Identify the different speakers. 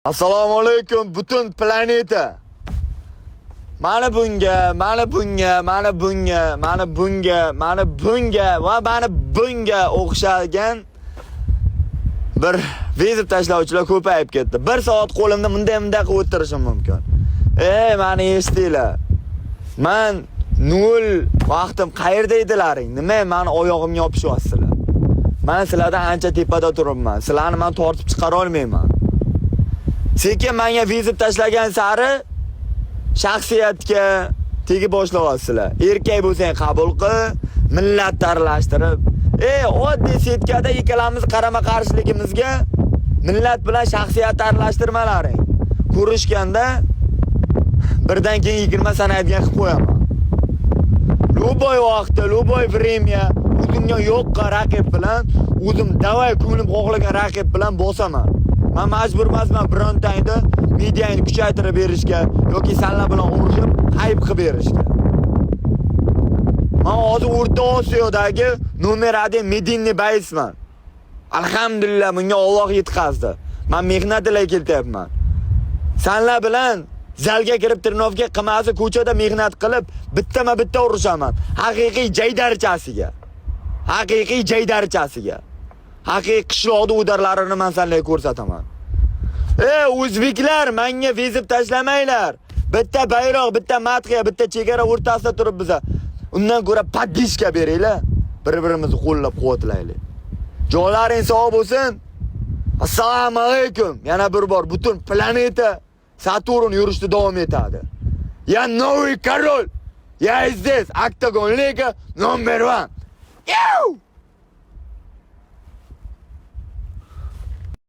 Speaker 1: Assalomu alaykum butun planeta. Mana bunga va mana bunga o'xshagan bir vezib tashlovchilar ko'payib ketdi. 1 soat qo'limda bunday qilib o'tirishim mumkin. Meni eshitinglar. Men 0 vaqtim qayerda edilaring? Nima meni oyog'imga yopishyapsizlar? Men sizlardan ancha tepada turibman. Sizlarni men tortib chiqara olmayman. Sekin menga vezib tashlagan sari shaxsiyatga tegib boshlayapsizlar. Erkak bo'lsang qabul qil, millat aralashtirib. Oddiy setkada ikkalamiz qarama-qarshiligimizga millat bilan shaxsiyat aralashtirmalaring. Ko'rishganda birdan keyin 20 sanaydigan qilib qo'yaman. Любой vaqtda, любой время o'zimga yo'qqa raqib bilan, o'zim davay ko'nglim xohlagan raqib bilan bosaman. Men majbur emasman birontangni mediani kuchaytirib berishga yoki sanlar bilan urushib, hayb qilib berishga. Men hozir O'rta Osiyodagi nomer 1 medinni baysman. Alhamdulillah bunga Alloh yetkazdi. Men mehnat bilan keltyapman. Sanlar bilan zalga kirib Tirnovga qimasi ko'chada mehnat qilib, bitta urushaman. Haqiqiy jaydarchasiga. Haqiqiy qishloqda o'darlarini men senlarga ko'rsataman. O'zbeklar, menga vezib tashlamanglar. Bitta bayroq, bitta madhiya, bitta chegara o'rtasida turib biza. Undan ko'ra podishka beringlar. Bir-birimizni qo'llab-quvvatlaylik. Joylaringiz sog' bo'lsin. Assalomu alaykum. Yana bir bor butun planeta Saturn yurishda davom etadi. Ya новый король. Я здесь, Octagon Liga номер 1.